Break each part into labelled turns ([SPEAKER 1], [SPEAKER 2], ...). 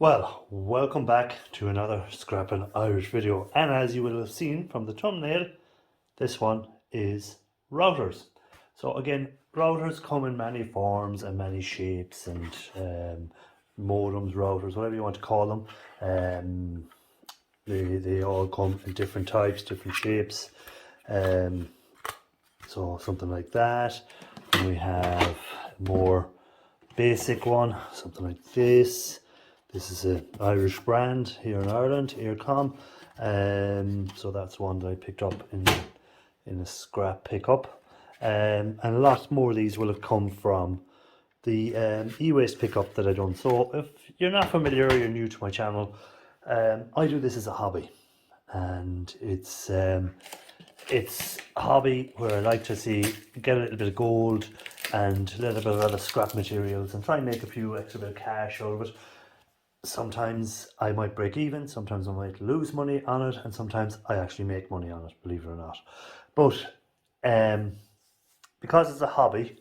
[SPEAKER 1] Well, welcome back to another Scrapping Irish video, and as you will have seen from the thumbnail, this one is routers. So again, routers come in many forms and many shapes and modems, routers, whatever you want to call them. They all come in different types, different shapes. So something like that. And we have more basic one, something like this. This is an Irish brand here in Ireland, Earcom. So that's one that I picked up in a scrap pickup. And a lot more of these will have come from the EWaste pickup that I done. So if you're not familiar or you're new to my channel, I do this as a hobby, and it's a hobby where I like to get a little bit of gold and a little bit of other scrap materials and try and make a few extra bit of cash out of it. Sometimes I might break even, sometimes I might lose money on it, and sometimes I actually make money on it, believe it or not. But because it's a hobby,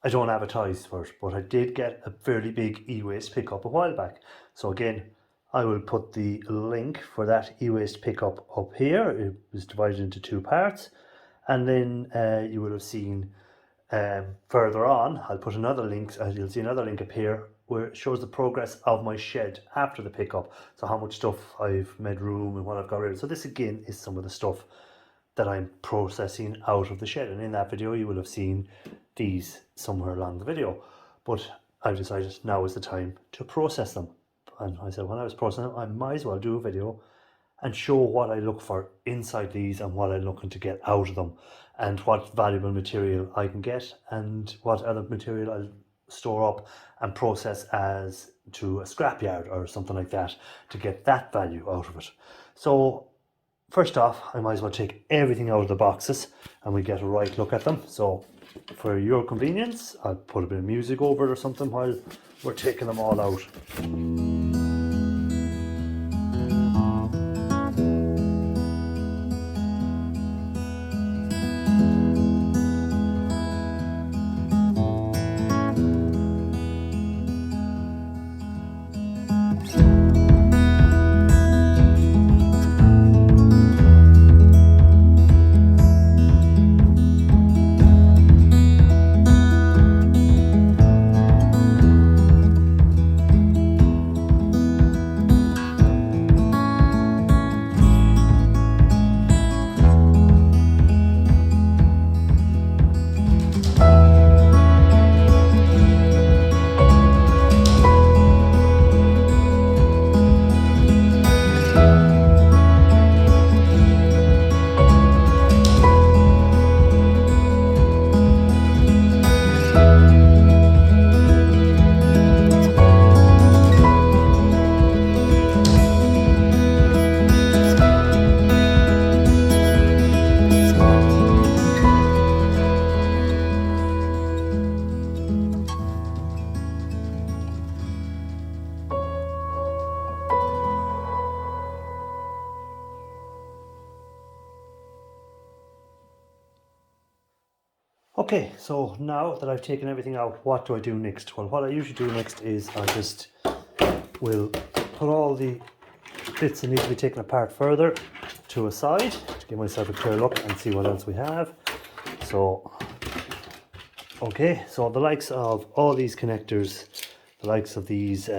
[SPEAKER 1] I don't advertise for it, but I did get a fairly big EWaste pickup a while back. So again, I will put the link for that EWaste pickup up here. It was divided into two parts, and then you will have seen further on, I'll put another link, you'll see another link up here where it shows the progress of my shed after the pickup. So how much stuff I've made room and what I've got rid of. So this again is some of the stuff that I'm processing out of the shed, and in that video you will have seen these somewhere along the video. But I've decided now is the time to process them. And I said when I was processing them, I might as well do a video and show what I look for inside these and what I'm looking to get out of them, and what valuable material I can get and what other material I'll store up and process as to a scrapyard or something like that to get that value out of it. So first off, I might as well take everything out of the boxes and we get a right look at them. So for your convenience, I'll put a bit of music over it or something while we're taking them all out. Okay, so now that I've taken everything out, what do I do next? Well, what I usually do next is I just will put all the bits that need to be taken apart further to a side to give myself a clear look and see what else we have. So, okay, so the likes of all these connectors, the likes of these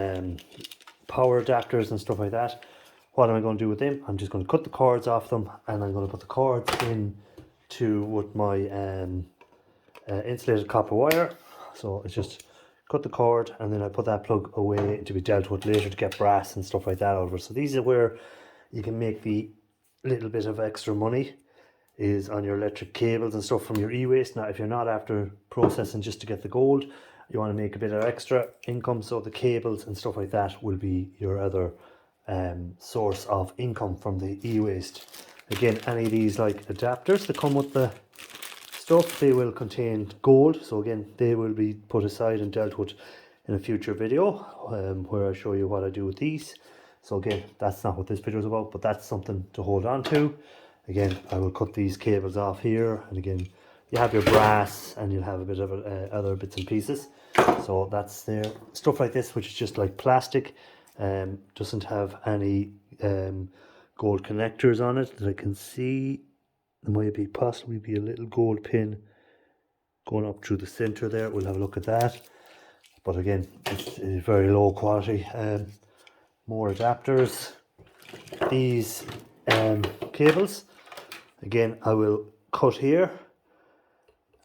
[SPEAKER 1] power adapters and stuff like that, what am I going to do with them? I'm just going to cut the cords off them, and I'm going to put the cords in with my insulated copper wire. So it's just cut the cord and then I put that plug away to be dealt with later to get brass and stuff like that out of it. So these are where you can make the little bit of extra money, is on your electric cables and stuff from your e-waste. Now if you're not after processing just to get the gold, you want to make a bit of extra income, so the cables and stuff like that will be your other source of income from the e-waste. Again, any of these like adapters that come with the stuff, they will contain gold, so again they will be put aside and dealt with in a future video where I show you what I do with these. So again, that's not what this video is about, but that's something to hold on to. Again, I will cut these cables off here, and again you have your brass and you'll have a bit of other bits and pieces. So that's there. Stuff like this, which is just like plastic, Doesn't have any gold connectors on it that I can see. There might possibly be a little gold pin going up through the center there. We'll have a look at that. But again, it's very low quality. More adapters. These cables, again, I will cut here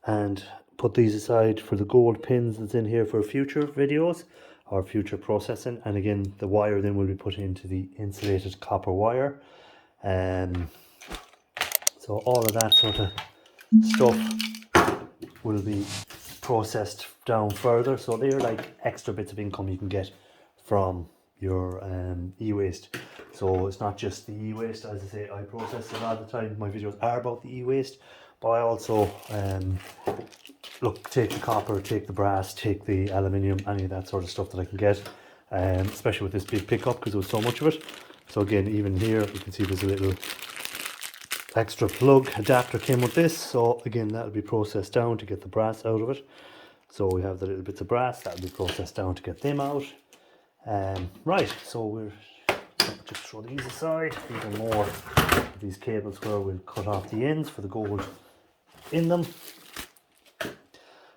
[SPEAKER 1] and put these aside for the gold pins that's in here for future videos or future processing. And again, the wire then will be put into the insulated copper wire. So all of that sort of stuff will be processed down further. So they're like extra bits of income you can get from your e-waste. So it's not just the e-waste. As I say, I process a lot of the time. My videos are about the e-waste, but I also take the copper, take the brass, take the aluminium, any of that sort of stuff that I can get, especially with this big pickup because there was so much of it. So again, even here you can see there's a little extra plug adapter came with this. So again, that'll be processed down to get the brass out of it. So we have the little bits of brass that'll be processed down to get them out. Right, so we're just throw these aside. Even more of these cables where we'll cut off the ends for the gold in them.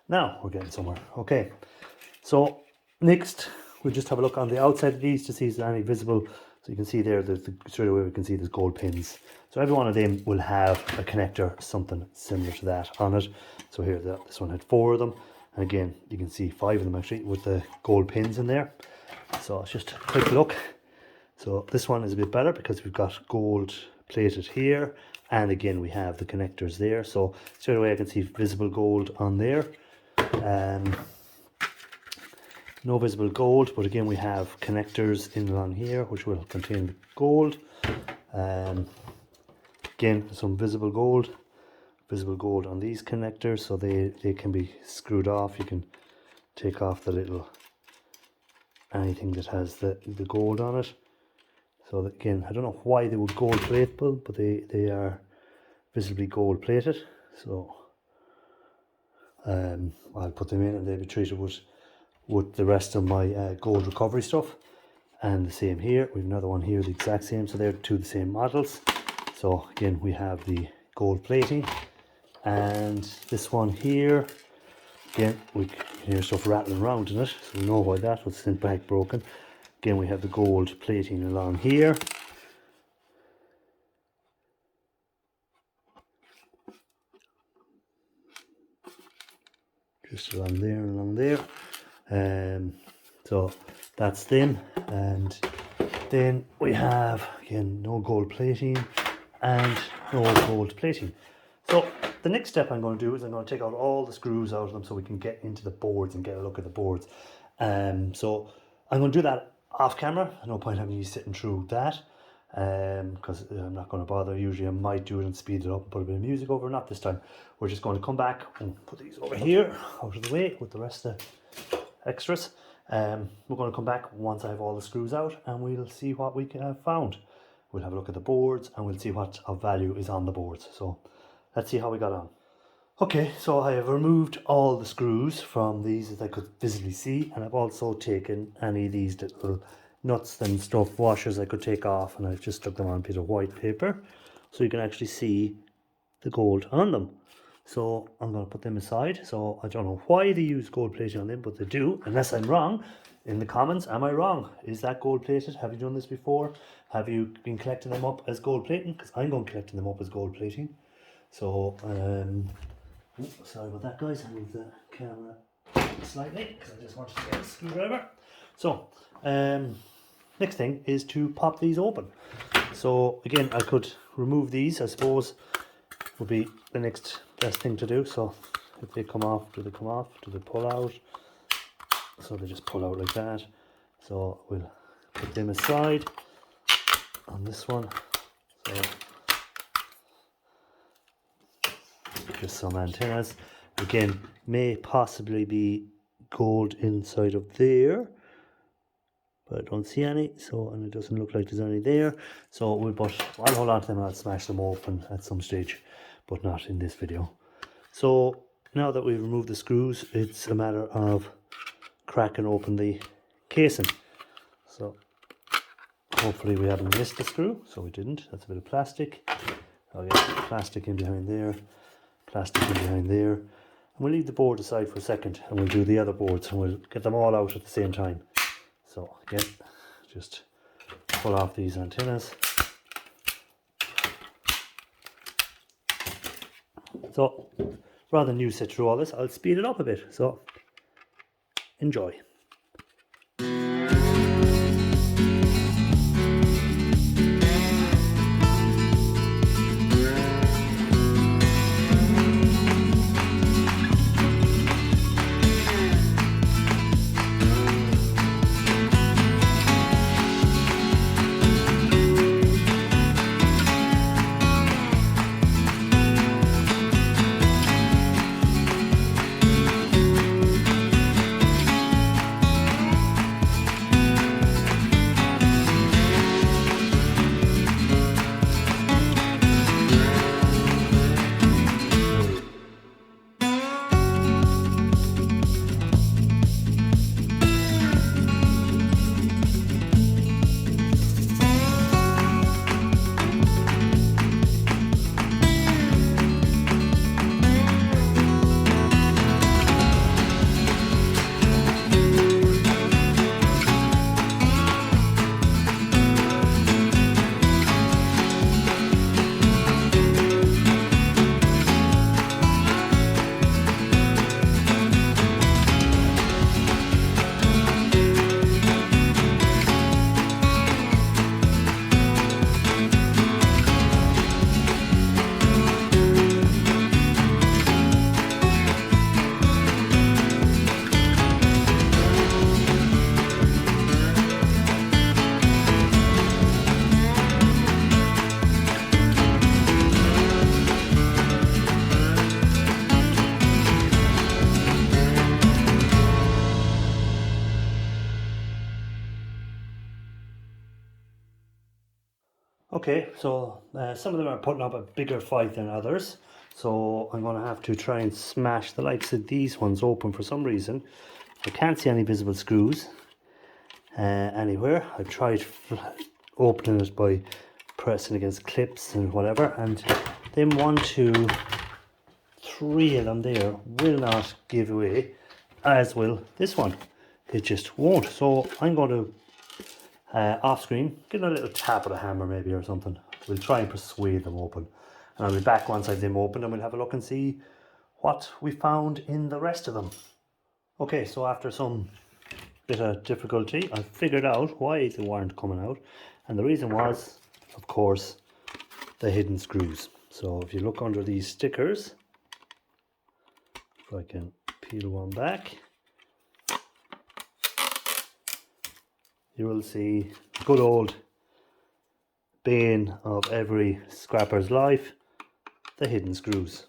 [SPEAKER 1] Now we're getting somewhere. Okay, so next we'll just have a look on the outside of these to see if there's any visible. So you can see there, straight away we can see there's gold pins. So every one of them will have a connector, something similar to that on it. So here, this one had 4 of them. And again, you can see 5 of them actually with the gold pins in there. So it's just a quick look. So this one is a bit better because we've got gold plated here. And again, we have the connectors there. So straight away I can see visible gold on there. No visible gold, but again we have connectors in along here which will contain gold. Again, some visible gold on these connectors, so they can be screwed off. You can take off the little anything that has the gold on it. So that, again, I don't know why they would gold plate them, but they are visibly gold plated. So I'll put them in and they'll be treated with the rest of my gold recovery stuff. And the same here, we have another one here, the exact same, so they're 2 the same models. So again, we have the gold plating, and this one here, again, we can hear stuff rattling around in it, so we know why that was sent back broken. Again, we have the gold plating along here. Just along there and along there. So that's them, and then we have again no gold plating and no gold plating. So the next step I'm going to do is I'm going to take out all the screws out of them so we can get into the boards and get a look at the boards. So I'm going to do that off camera. No point having you sitting through that because I'm not going to bother. Usually I might do it and speed it up and put a bit of music over. Not this time. We're just going to come back and put these over here out of the way with the rest of the extras. We're going to come back once I have all the screws out and we'll see what we can have found. We'll have a look at the boards and we'll see what of value is on the boards. So let's see how we got on. Okay, so I have removed all the screws from these as I could visibly see, and I've also taken any of these little nuts and stuff, washers I could take off, and I've just stuck them on a bit of white paper so you can actually see the gold on them. So I'm going to put them aside. So I don't know why they use gold plating on them, but they do. Unless I'm wrong, in the comments, am I wrong? Is that gold plated? Have you done this before? Have you been collecting them up as gold plating? Because I'm going collecting them up as gold plating. So, sorry about that, guys. I moved the camera slightly because I just wanted to get a screwdriver. So, next thing is to pop these open. So again, I could remove these, I suppose, would be the next best thing to do. So if they come off, do they come off? Do they pull out? So they just pull out like that. So we'll put them aside on this one. So just some antennas. Again, may possibly be gold inside of there, but I don't see any. So, and it doesn't look like there's any there. So I'll hold on to them and I'll smash them open at some stage, but not in this video. So now that we've removed the screws, it's a matter of cracking open the casing. So hopefully we haven't missed the screw, so we didn't. That's a bit of plastic. Oh yeah, plastic in behind there, plastic in behind there. And we'll leave the board aside for a second and we'll do the other boards and we'll get them all out at the same time. So again, just pull off these antennas. So rather than you sit through all this, I'll speed it up a bit. So enjoy. Okay, so some of them are putting up a bigger fight than others. So I'm going to have to try and smash the likes of these ones open for some reason. I can't see any visible screws anywhere. I've tried opening it by pressing against clips and whatever. And then 1, 2, 3 of them there will not give away, as will this one. It just won't. So I'm going to off screen, give them a little tap with a hammer maybe or something. We'll try and persuade them open. And I'll be back once I've them open and we'll have a look and see what we found in the rest of them. Okay, so after some bit of difficulty, I figured out why they weren't coming out. And the reason was, of course, the hidden screws. So if you look under these stickers, if I can peel one back, you will see good old bane of every scrapper's life, the hidden screws.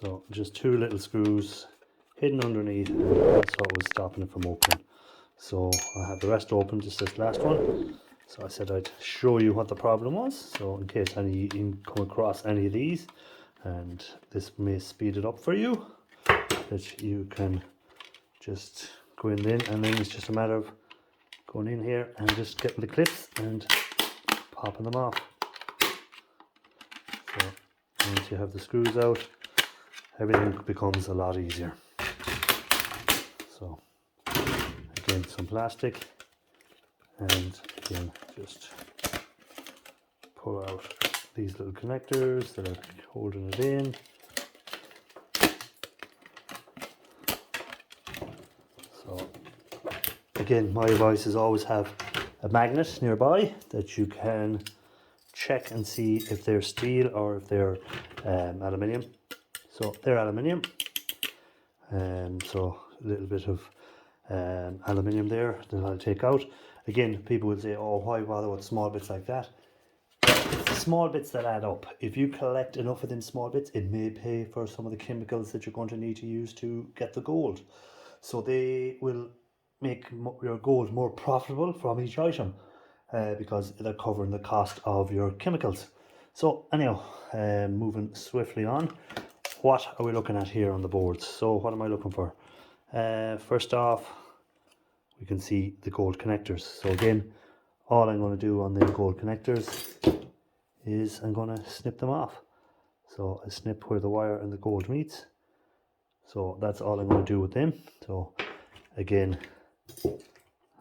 [SPEAKER 1] So just 2 little screws hidden underneath, and that's what was stopping it from opening. So I have the rest open, just this last one. So I said I'd show you what the problem was, so in case you come across any of these, and this may speed it up for you, that you can just go in, and then it's just a matter of going in here and just getting the clips and popping them off. So once you have the screws out, everything becomes a lot easier. So again, some plastic, and again just pull out these little connectors that are holding it in. So again, my advice is always have a magnet nearby that you can check and see if they're steel or if they're aluminium. So they're aluminium, so a little bit of aluminium there that I'll take out. Again, people will say, oh, why bother with small bits like that? It's the small bits that add up. If you collect enough of them small bits, it may pay for some of the chemicals that you're going to need to use to get the gold. So they will make your gold more profitable from each item because they're covering the cost of your chemicals. So anyhow, moving swiftly on, what are we looking at here on the boards? So what am I looking for? First off, we can see the gold connectors. So again, all I'm going to do on the gold connectors is I'm going to snip them off. So I snip where the wire and the gold meets. So that's all I'm going to do with them. So again,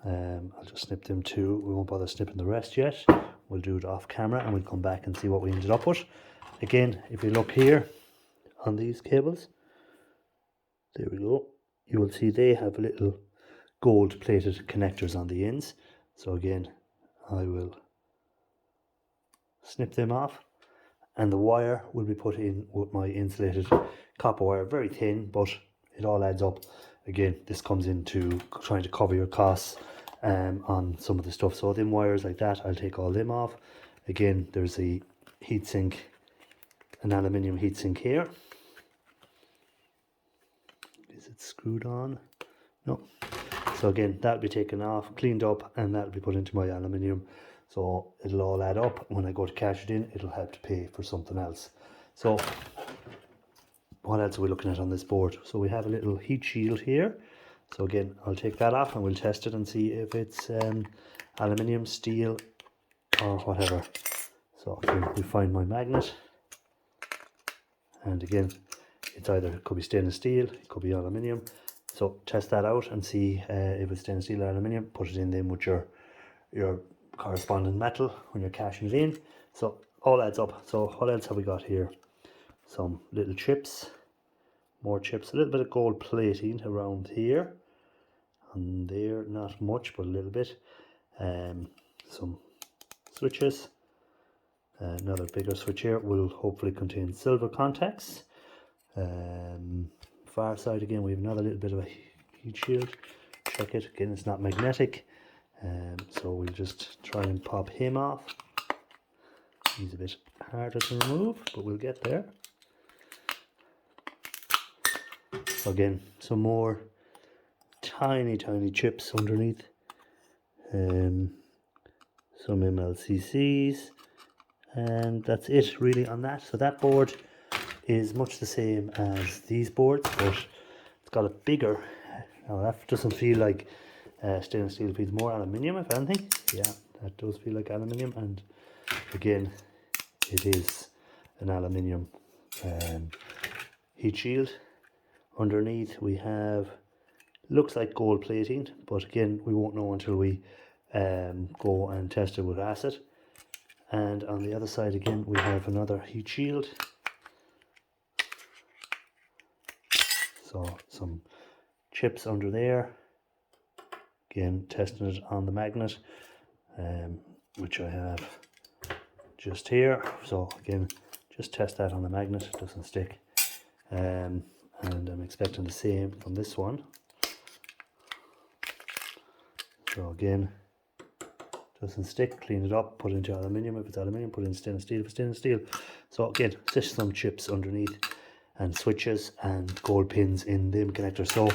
[SPEAKER 1] I'll just snip them too. We won't bother snipping the rest yet. We'll do it off camera and we'll come back and see what we ended up with. Again, if you look here on these cables, there we go, you will see they have little gold plated connectors on the ends. So again, I will snip them off, and the wire will be put in with my insulated copper wire, very thin, but it all adds up. Again, this comes into trying to cover your costs on some of the stuff. So them wires like that, I'll take all them off. Again, there's a heatsink, an aluminium heatsink here. Is it screwed on? No. So again, that'll be taken off, cleaned up, and that'll be put into my aluminium. So it'll all add up. When I go to cash it in, it'll help to pay for something else. So what else are we looking at on this board? So we have a little heat shield here. So again, I'll take that off and we'll test it and see if it's aluminium, steel, or whatever. So again, we find my magnet, and again, it's either, it could be stainless steel, it could be aluminium. So test that out and see if it's stainless steel or aluminium. Put it in then with your corresponding metal when you're cashing it in. So all adds up. So what else have we got here? Some little chips, more chips, a little bit of gold plating around here and there, not much but a little bit. Some switches, another bigger switch here will hopefully contain silver contacts. Far side again, we have another little bit of a heat shield. Check it again, it's not magnetic, so we'll just try and pop him off. He's a bit harder to remove, but we'll get there. So again, some more tiny chips underneath, some MLCCs, and that's it really on that. So that board is much the same as these boards, but it's got a bigger, now that doesn't feel like stainless steel, feels more aluminium if anything. Yeah, that does feel like aluminium, and again it is an aluminium heat shield. Underneath we have, looks like gold plating, but again we won't know until we go and test it with acid. And on the other side again we have another heat shield. So some chips under there, again testing it on the magnet, which I have just here. So again, just test that on the magnet, it doesn't stick, and I'm expecting the same from this one. So again, doesn't stick, clean it up, put it into aluminium if it's aluminium, put it in stainless steel if it's stainless steel. So again, just some chips underneath and switches and gold pins in them connectors. So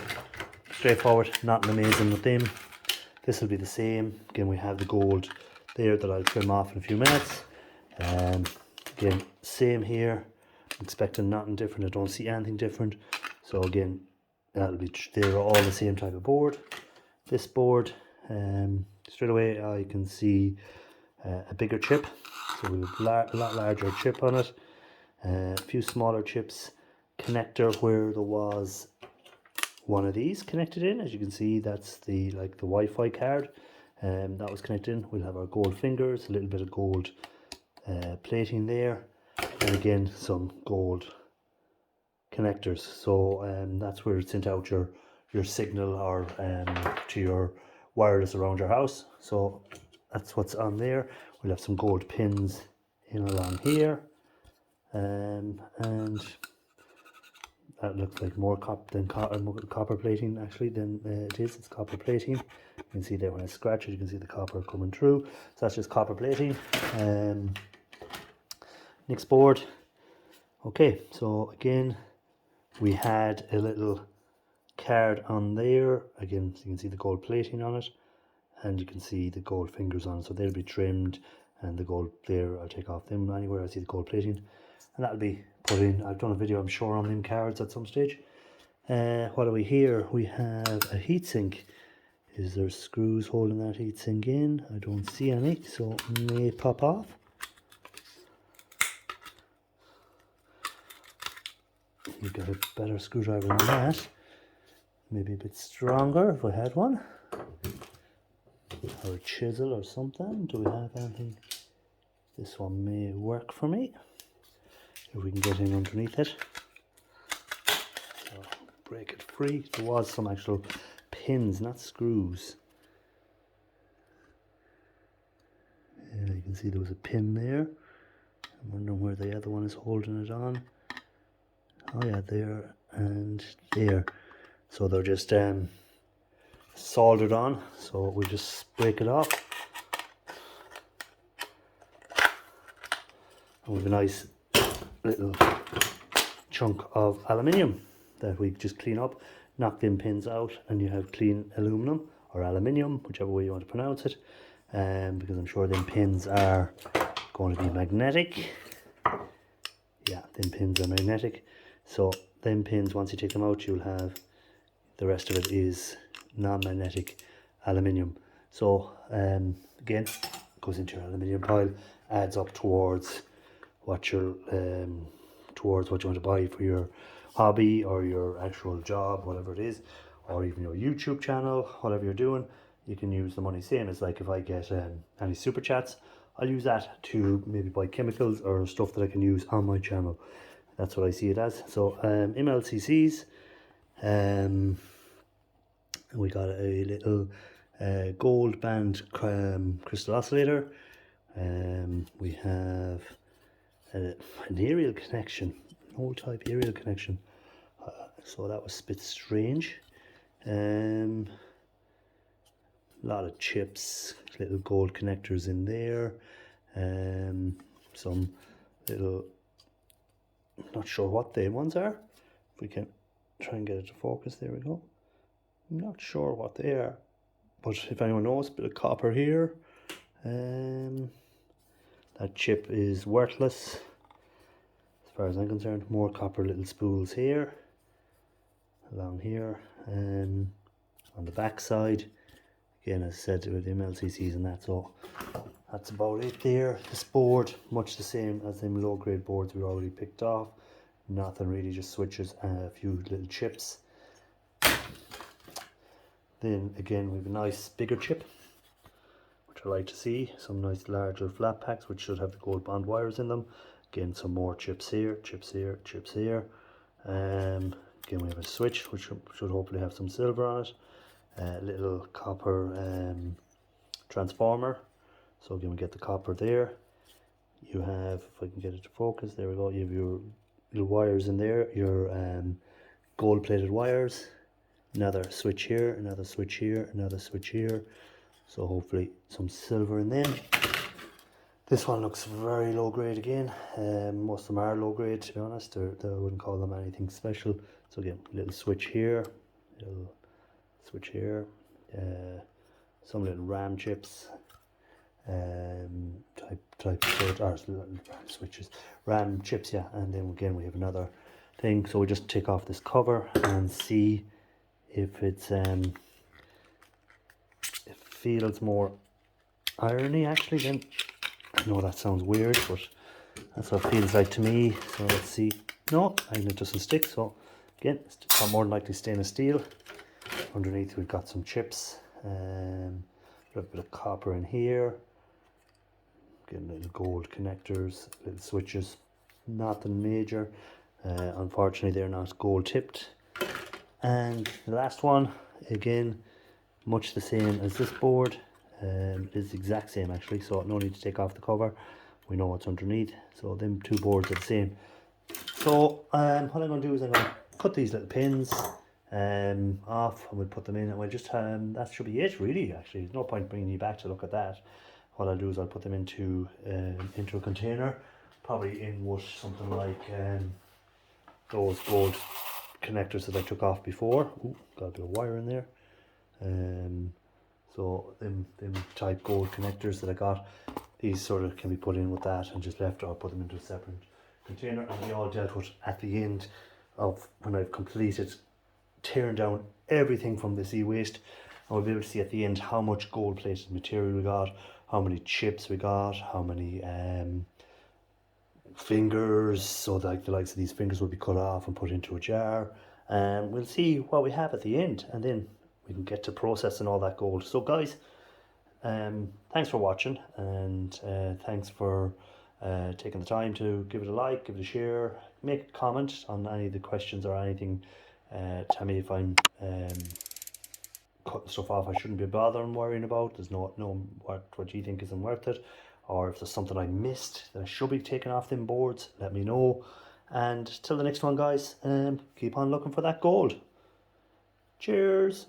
[SPEAKER 1] straightforward, nothing amazing with them. This will be the same. Again, we have the gold there that I'll trim off in a few minutes. Again, same here. I'm expecting nothing different. I don't see anything different. So again, that'll be, they're all the same type of board. This board, straight away I can see a bigger chip. So we have a lot larger chip on it. A few smaller chips. Connector where there was one of these connected in, as you can see, that's the the Wi-Fi card, that was connected in. We'll have our gold fingers, a little bit of gold plating there, and again some gold connectors. So that's where it sent out your signal or to your wireless around your house. So that's what's on there. We'll have some gold pins in along here, and that looks like more copper plating actually than it is. It's copper plating. You can see there when I scratch it, you can see the copper coming through. So that's just copper plating. Next board. Okay, so again, we had a little card on there. Again, so you can see the gold plating on it, and you can see the gold fingers on it. So they'll be trimmed, and the gold there, I'll take off them anywhere I see the gold plating, and that'll be put in. I've done a video, I'm sure, on them cards at some stage. What are we here? We have a heatsink. Is there screws holding that heatsink in? I don't see any, so it may pop off. You've got a better screwdriver than that. Maybe a bit stronger if I had one. Or a chisel or something. Do we have anything? This one may work for me. If we can get in underneath it. So break it free. There was some actual pins, not screws. Yeah, you can see there was a pin there. I'm wondering where the other one is holding it on. Oh yeah, there and there. So they're just soldered on. So we just break it off. And we have a nice little chunk of aluminium that we just clean up, knock them pins out, and you have clean aluminum or aluminium, whichever way you want to pronounce it. Because I'm sure them pins are going to be magnetic. Yeah, them pins are magnetic. So them pins, once you take them out, you'll have the rest of it is non-magnetic aluminium. So again, goes into your aluminium pile, adds up towards what you're towards what you want to buy for your hobby or your actual job, whatever it is, or even your YouTube channel, whatever you're doing. You can use the money. Same as like if I get any super chats, I'll use that to maybe buy chemicals or stuff that I can use on my channel. That's what I see it as. So MLCCs, we got a little gold band crystal oscillator. We have an aerial connection, an old type aerial connection. So that was a bit strange. A lot of chips, little gold connectors in there. Some little, not sure what the ones are. If we can try and get it to focus, there we go. I'm not sure what they are, but if anyone knows, a bit of copper here. That chip is worthless as far as I'm concerned. More copper little spools here, along here, on the back side. Again, as I said, with the MLCCs and that, so that's about it there. This board, much the same as them low grade boards we already picked off. Nothing really, just switches and a few little chips. Then again, we have a nice bigger chip, which I like to see. Some nice larger flat packs, which should have the gold bond wires in them. Again, some more chips here, chips here, chips here. Again, we have a switch, which should hopefully have some silver on it. Little copper transformer. So again, we get the copper there. You have, if I can get it to focus, there we go. You have your little wires in there, your gold plated wires. Another switch here, another switch here, another switch here. So hopefully some silver in them. This one looks very low grade again. Most of them are low grade, to be honest. I wouldn't call them anything special. So again, little switch here, little switch here. Some little RAM chips. Type switches, RAM chips, yeah. And then again we have another thing. So we just take off this cover and see if it's it feels more irony actually. Then I know that sounds weird, but that's what it feels like to me. So let's see. No, and it doesn't stick. So again, it's more than likely stainless steel. Underneath we've got some chips, a little bit of copper in here. Again, little gold connectors, little switches. Nothing major. Unfortunately, they're not gold tipped. And the last one, again, much the same as this board. It is the exact same actually, so no need to take off the cover. We know what's underneath. So them two boards are the same. So what I'm going to do is I'm going to cut these little pins off, and we'll put them in, and we'll just that should be it really. Actually, there's no point bringing you back to look at that. What I'll do is I'll put them into a container, probably in with something like those gold connectors that I took off before. Ooh, got a bit of wire in there. So them type gold connectors that I got, these sort of can be put in with that and just left, or I'll put them into a separate container, and they all dealt with at the end of when I've completed tearing down everything from this e-waste. we'll be able to see at the end how much gold plated material we got, how many chips we got, how many fingers, so like the likes of these fingers will be cut off and put into a jar, and we'll see what we have at the end, and then we can get to processing all that gold. So guys, thanks for watching, and thanks for taking the time to give it a like, give it a share, make a comment on any of the questions or anything. Tell me if I'm cutting stuff off I shouldn't be bothering worrying about. There's no what you think isn't worth it, or if there's something I missed that I should be taking off them boards, let me know. And till the next one guys, keep on looking for that gold. Cheers.